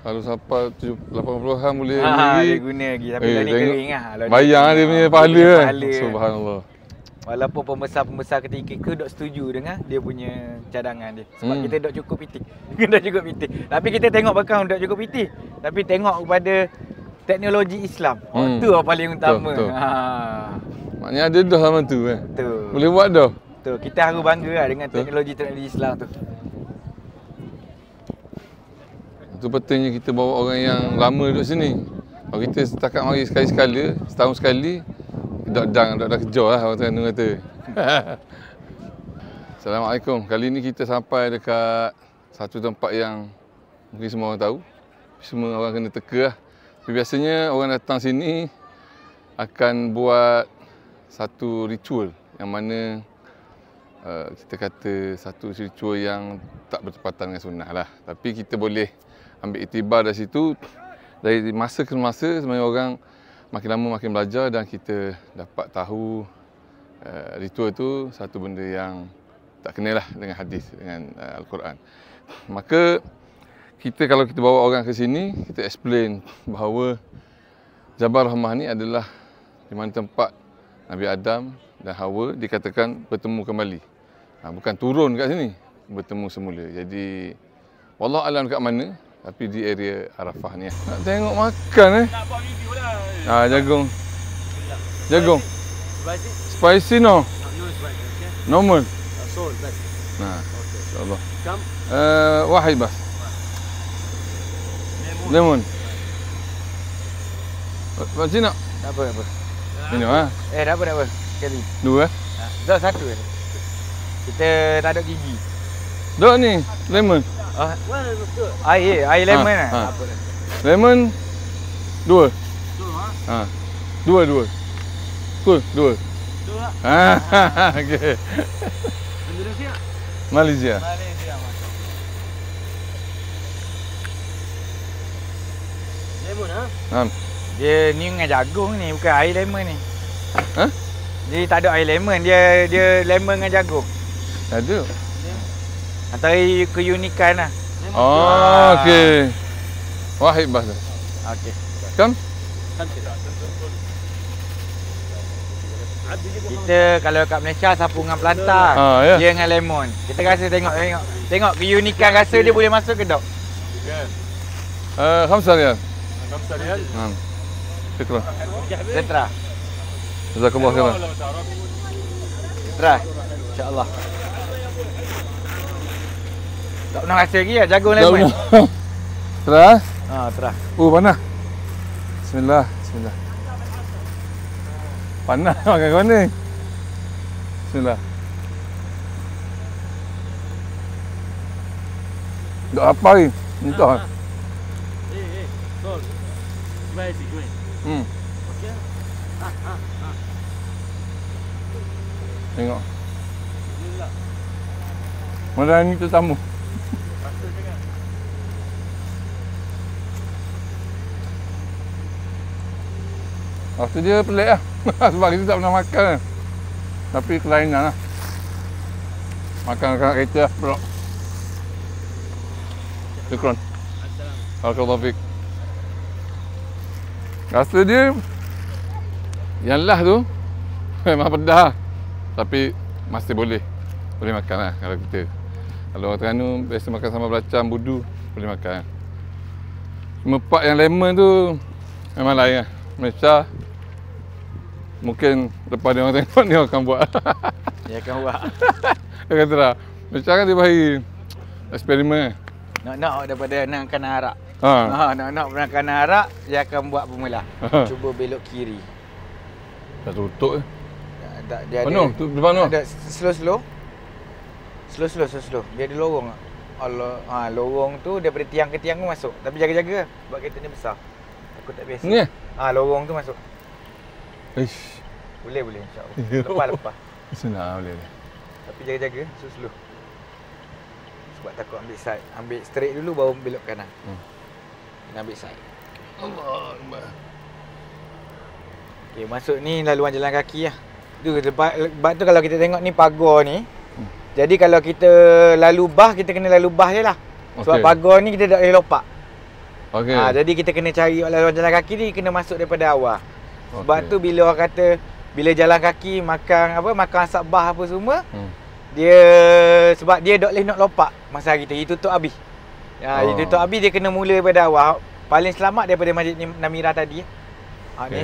Kalau sampai 80-an boleh dia guna lagi. Tapi dah ni kering lah. Bayar dia punya pahala kan. Subhanallah. Walaupun pembesar-pembesar ketika itu dok setuju dengan dia punya cadangan dia. Sebab kita dok cukup piti. Dok cukup piti. Tapi kita tengok bakal dok cukup piti. Tapi tengok kepada teknologi Islam. Tu yang paling utama. Betul. Maknanya ada dah sama tu kan. Betul. Boleh buat dah. Betul. Kita harus bangga lah dengan teknologi Islam tu. Itu pentingnya kita bawa orang yang lama duduk sini. Kalau kita setakat mari sekali-sekala, setahun sekali, dah kejar lah orang Terengganu kata. Assalamualaikum. Kali ni kita sampai dekat satu tempat yang mungkin semua orang tahu. Semua orang kena teka lah. Tapi biasanya orang datang sini akan buat satu ritual yang mana kita kata satu ritual yang tak bertepatan dengan sunnah lah. Tapi kita boleh ambil iktibar dari situ. Dari masa ke masa sebenarnya orang makin lama makin belajar dan kita dapat tahu ritual tu satu benda yang tak kenal lah dengan hadis, dengan Al-Quran. Maka kita kalau kita bawa orang ke sini, kita explain bahawa Jabal Rahmah ni adalah di mana tempat Nabi Adam dan Hawa dikatakan bertemu kembali. Bukan turun kat sini, bertemu semula. Jadi wallahu alam kat mana, tapi di area Arafah ni. Nak tengok makan Nak buat video lah. Jagung. Jagung. Spicy no? No spicy, okay? Normal. Salt, bas. Nah, Okay. insyaAllah. Kam? Wahid bas. Lemon. Pakcik nak? Tak apa, tak apa. Minum ha? Tak apa. Sekali. Dua Dah satu je. Kita tak ada gigi. Dok ni, lemon. Air lemon lah. Ha. Apa dah. Lemon dua. Tu ha? Dua. Cool, dua. Tu ha? Okey. Indonesia? Malaysia. Malaysia masuk. Lemon ha? Dia ni dengan jagung ni, bukan air lemon ni. Ha? Dia tak ada air lemon, dia lemon dengan jagung. Ada. Antara keunikan lah. Oh, okey. Wahid bas. Okey. Kam? Kita kalau kat Malaysia sapu dengan pelantar, Ya. dia dengan lemon. Kita rasa tengok keunikan rasa dia boleh masuk ke tak? Khamsah riyal. 5 ريال. Syukran. Sentra. Jazakallah khairan. Sentra. InsyaAllah. Tak pernah rasa lagi lah jagung lemon. Terah. Terah. Panas. Bismillah. Panas makan kau ni. Bismillah. Dok apa ni? Entah. Salt. Spicy, join. Okay? Tengok. Mana ni tetamu. Rasa dia pelik lah. Sebab kita tak pernah makan kan. Tapi kelainan lah. Makan kat kereta lah pula. Syukran. Barakallahu fiik. Rasa dia yang lah tu memang pedas. Tapi masih boleh makan lah kalau kita. Kalau orang Terengganu biasa makan sambal belacan, budu, boleh makan. Cuma part yang lemon tu memang lain lah. Malaysia mungkin lepas dia orang tengok dia akan buat. Dia akan buat. Dia kata lah, Malaysia kan dia bagi eksperimen. Nak daripada nak kanan arak. Nak kanan arak, dia akan buat pemula. Cuba belok kiri. Dah tutup je. Dia penuh, tu depan tu. Ada slow. Dia ada lorong. Allah, lorong tu daripada tiang ke tiang tu masuk. Tapi jaga-jaga sebab kereta ni besar. Aku tak biasa. Ni? Lorong tu masuk. Ish. Boleh insya-Allah. Lepas. Senang boleh. Tapi jaga-jaga, slow. Sebab takut ambil straight dulu baru belok kanan. Kena ambil side. Allah Akbar. Okey, masuk ni laluan jalan kaki lah. Sebab tu kalau kita tengok ni pagar ni. Jadi kalau kita lalu bah, kita kena lalu bah je lah. Sebab pagar ni kita tak boleh lopak. Okey. Jadi kita kena cari laluan jalan kaki ni kena masuk daripada awal. Sebab tu bila orang kata bila jalan kaki makan asap bah apa semua, dia sebab dia tak boleh nak lopak masa hari tu. Dia tutup habis. Dia tutup habis, dia kena mula daripada awal. Paling selamat daripada Masjid Namira tadi. Ni.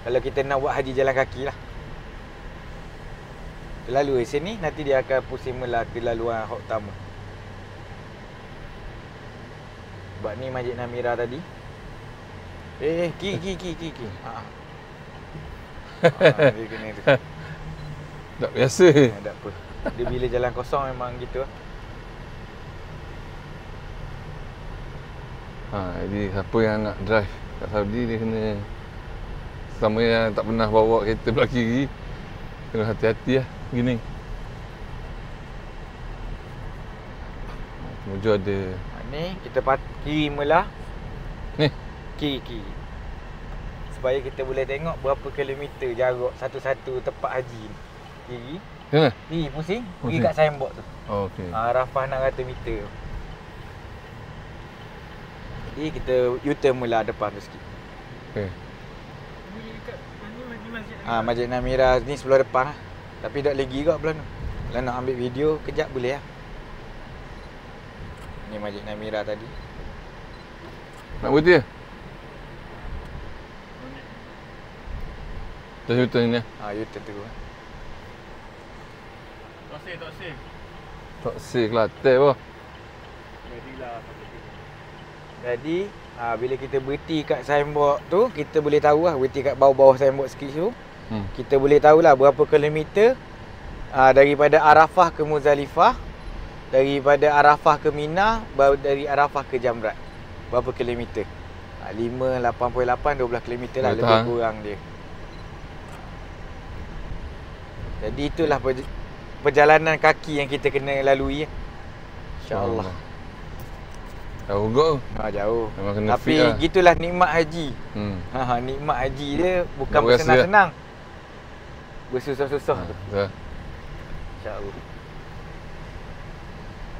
Kalau kita nak buat haji jalan kaki lah. Lalu sini nanti dia akan pusing mula ke laluan hak utama. Sebab ni Masjid Namira tadi. Kiri. Dia kena tu. Tak biasa. Tak apa. Dia bila jalan kosong memang gitu. Jadi siapa yang nak drive kat Saudi dia kena, sama yang tak pernah bawa kereta belah kiri, kena hati-hati lah gini. Menuju ada. Ni kita kiri mula. Ni kiri. Supaya kita boleh tengok berapa kilometer jarak satu-satu tempat haji ni. Kiri. Mana? Ni pusing. Pergi kat signboard tu. Okey. Arafah 600 meter. Jadi kita U-turn mula depan tu sikit. Okey. Masjid Namira ni sebelah depan lah. Tapi tak lagi kat belah tu. Kalau nak ambil video kejap boleh lah. Ni Masjid Namira tadi. Nak berhenti ke? Dah U-turn ni. U-turn tu. Tak safe Kelantan apa? Jadi bila kita berhenti kat signboard tu, kita boleh tahu lah. Berhenti kat bawah-bawah signboard sikit tu, kita boleh tahulah berapa kilometer daripada Arafah ke Muzdalifah, daripada Arafah ke Mina, dari Arafah ke Jamrat. Berapa kilometer? 5, 8.8, 12 kilometer lah, lebih kurang dia. Jadi itulah perjalanan kaki yang kita kena lalui. InsyaAllah. Jauh kot. Jauh. Memang kena tapi gitulah nikmat haji. Nikmat haji dia bukan bersenang-senang. Bersusah-susah tu. InsyaAllah.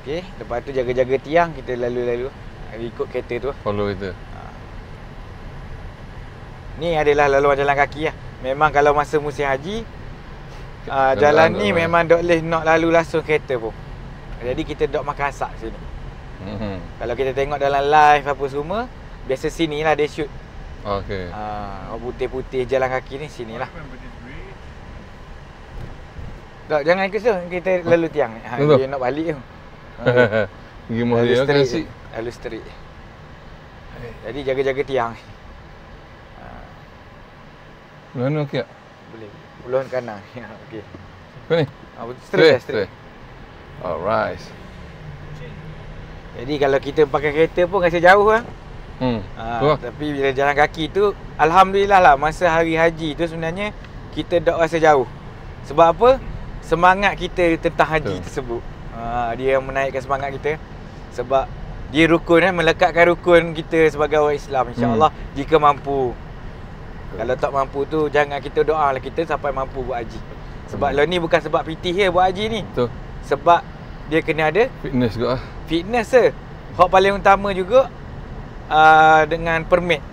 Okey, lepas tu jaga-jaga tiang, kita lalu-lalu. Ikut kereta tu. Follow kereta. Ni adalah laluan jalan kaki lah. Memang kalau masa musim haji, jalan ni memang tak boleh nak lalu langsung kereta pun. Jadi kita dok makan asap sini. Kalau kita tengok dalam live apa semua, biasa sini lah dia shoot. Okey. Putih-putih jalan kaki ni sini lah. Tak, jangan ikut tu. Kita lalu tiang ni. Dia nak balik tu. Pergi Muhri kan si. Lalu street. Jadi jaga-jaga tiang. Mana okey tak? Boleh. Puluhan kanan. Okey. Kau ni? Straight. Alright. Jadi kalau kita pakai kereta pun rasa jauh lah. Tapi bila jalan kaki tu, alhamdulillah lah masa hari haji tu sebenarnya kita tak rasa jauh. Sebab apa? Semangat kita tentang haji tersebut. Dia yang menaikkan semangat kita. Sebab dia rukun melekatkan rukun kita sebagai orang Islam, insya-Allah jika mampu. Kalau tak mampu tu jangan kita doa lah kita sampai mampu buat haji. Sebab lo ni bukan sebab pitih je buat haji ni. Betul. Sebab dia kena ada fitness juga. Fitness je. Hak paling utama juga dengan permit.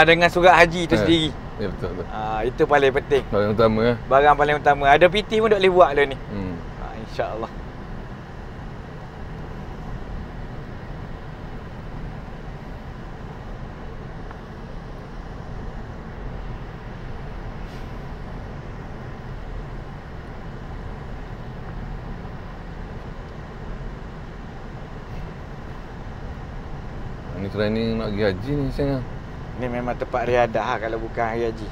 Dengan surat haji tu sendiri. Ya betul. Itu paling penting. Barang utama Barang paling utama. Ada pitih pun tak boleh buat lo ni. Insya-Allah. Ni training nak pergi haji ni sayang. Ni memang tempat riadah lah kalau bukan hari haji.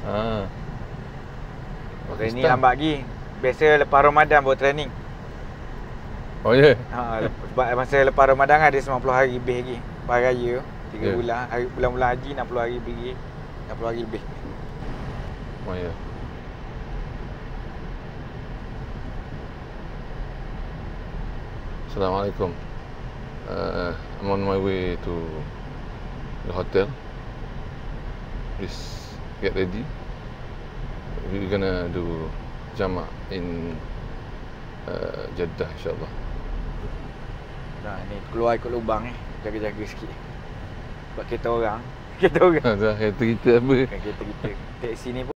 Training lambat lagi. Biasa lepas Ramadan buat training. Oh ya? Sebab masa lepas Ramadan ada 90 hari lebih lagi. Lepas raya 3 bulan. Bulan-bulan haji 60 hari lebih. 60 hari lebih. Oh ya. Assalamualaikum. I'm on my way to the hotel. Please get ready. We're gonna do jamak in Jeddah insyaAllah. Nah, ni keluar ikut lubang ni. Jaga-jaga sikit. Sebab kereta orang. Kereta orang. Dah kereta kita apa? Bukan kereta kita. Teksi ni pun